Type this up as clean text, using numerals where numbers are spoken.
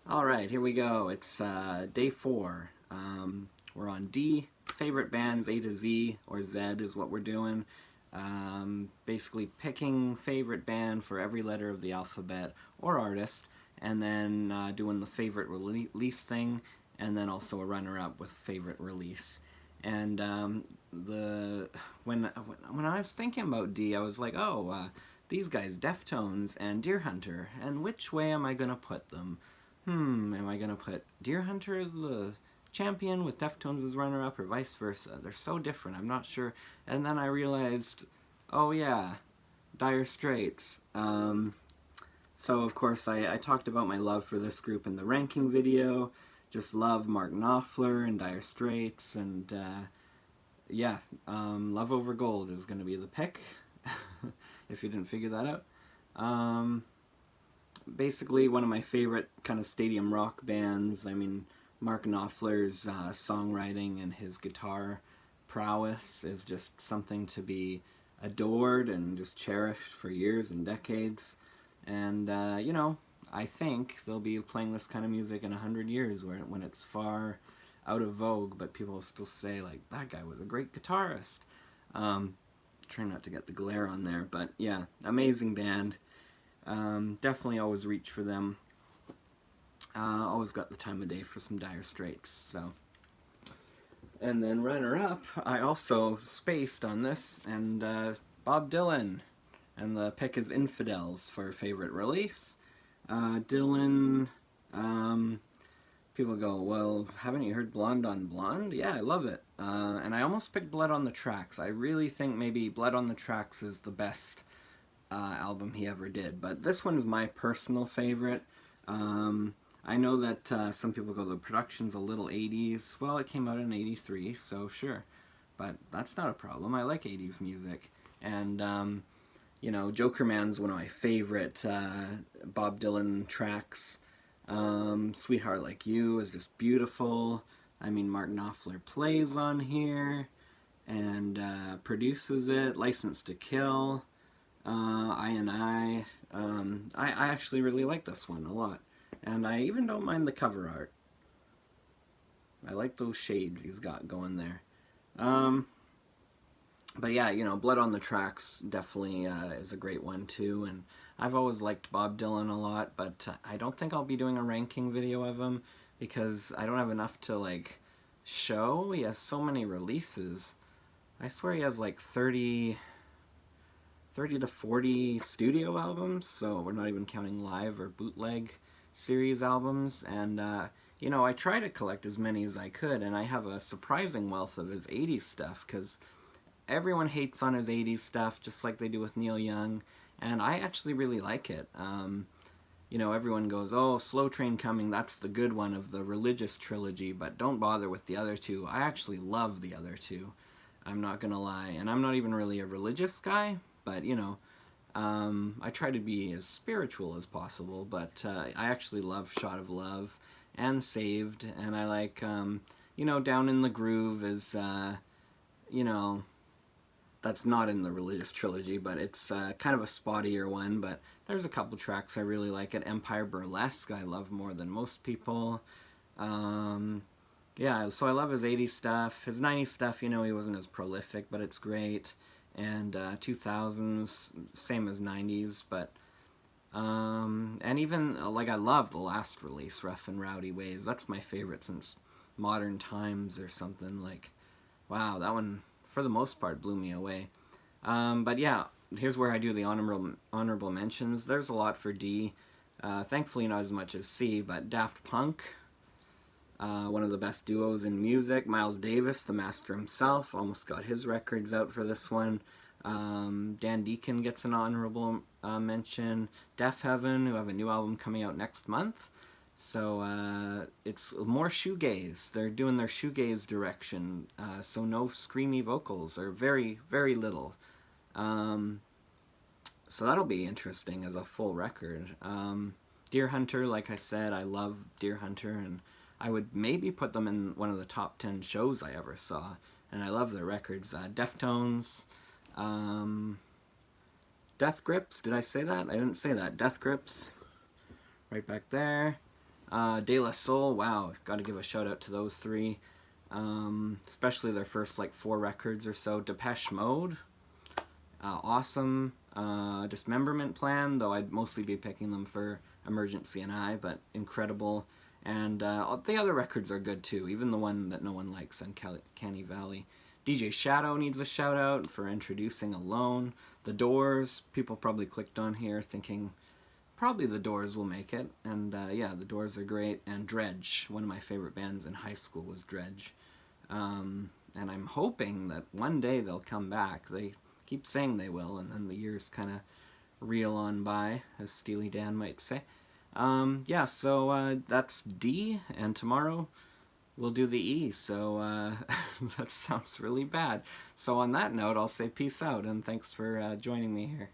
Alright, here we go. It's day 4. We're on D. Favorite bands A to Z, or Z is what we're doing. Basically picking favorite band for every letter of the alphabet or artist, and then doing the favorite release thing, and then also a runner-up with favorite release. And the when I was thinking about D, I was like, oh, these guys, Deftones and Deer Hunter, and which way am I gonna put them? Am I gonna put Deer Hunter as the champion with Deftones as runner-up, or vice versa? They're so different. I'm not sure. And then I realized, oh yeah, Dire Straits. So of course I talked about my love for this group in the ranking video. Just love Mark Knopfler and Dire Straits, and yeah, Love Over Gold is going to be the pick, if you didn't figure that out. Basically one of my favorite kind of stadium rock bands. I mean, Mark Knopfler's songwriting and his guitar prowess is just something to be adored and just cherished for years and decades. And, I think they'll be playing this kind of music in 100 years when it's far out of vogue, but people will still say, like, that guy was a great guitarist. Try not to get the glare on there, but yeah, amazing band. Definitely always reach for them. Always got the time of day for some Dire Straits. So, and then runner-up, I also spaced on this, and Bob Dylan, and the pick is Infidels for favorite release. Dylan, people go, well, haven't you heard Blonde on Blonde? Yeah, I love it. And I almost picked Blood on the Tracks. I really think maybe Blood on the Tracks is the best album he ever did, but this one is my personal favorite. I know that some people go, the production's a little 80s. Well, it came out in 83, so sure. But that's not a problem. I like 80s music. And, Joker Man's one of my favorite Bob Dylan tracks. Sweetheart Like You is just beautiful. I mean, Mark Knopfler plays on here and produces it. License to Kill. I actually really like this one a lot. And I even don't mind the cover art. I like those shades he's got going there. But yeah, Blood on the Tracks definitely is a great one too. And I've always liked Bob Dylan a lot, but I don't think I'll be doing a ranking video of him because I don't have enough to, like, show. He has so many releases. I swear he has like 30 to 40 studio albums, so we're not even counting live or bootleg series albums. And I try to collect as many as I could, and I have a surprising wealth of his 80s stuff, because everyone hates on his 80s stuff just like they do with Neil Young, and I actually really like it. Everyone goes, oh, Slow Train Coming, that's the good one of the religious trilogy, but don't bother with the other two. I actually love the other two, I'm not gonna lie. And I'm not even really a religious guy, but I try to be as spiritual as possible. But I actually love Shot of Love and Saved, and I like Down in the Groove is that's not in the religious trilogy, but it's kind of a spottier one. But there's a couple tracks I really like. It Empire Burlesque I love more than most people. Yeah, so I love his 80s stuff. His 90s stuff, he wasn't as prolific, but it's great. And 2000s, same as 90s, but and even like I love the last release, Rough and Rowdy Ways. That's my favorite since Modern Times or something. Like, wow, that one for the most part blew me away. But yeah, here's where I do the honorable mentions. There's a lot for D. Thankfully not as much as C, but Daft Punk, one of the best duos in music. Miles Davis, the master himself, almost got his records out for this one. Dan Deacon gets an honorable mention. Deaf Heaven, who have a new album coming out next month. So it's more shoegaze. They're doing their shoegaze direction. So no screamy vocals, or very, very little. So that'll be interesting as a full record. Deer Hunter, like I said, I love Deer Hunter, and I would maybe put them in one of the top 10 shows I ever saw. And I love their records. Deftones, Death Grips, did I say that? I didn't say that. Death Grips, right back there. De La Soul, wow, got to give a shout out to those three. Especially their first like 4 records or so. Depeche Mode, awesome. Dismemberment Plan, though I'd mostly be picking them for Emergency and I, but incredible. And the other records are good too, even the one that no one likes, Uncanny Valley. DJ Shadow needs a shout out for introducing Alone. The Doors, people probably clicked on here thinking probably the Doors will make it, and yeah, the Doors are great. And Dredge, one of my favorite bands in high school was Dredge. And I'm hoping that one day they'll come back. They keep saying they will, and then the years kind of reel on by, as Steely Dan might say. Yeah, so that's D, and tomorrow we'll do the E, so that sounds really bad. So on that note, I'll say peace out, and thanks for joining me here.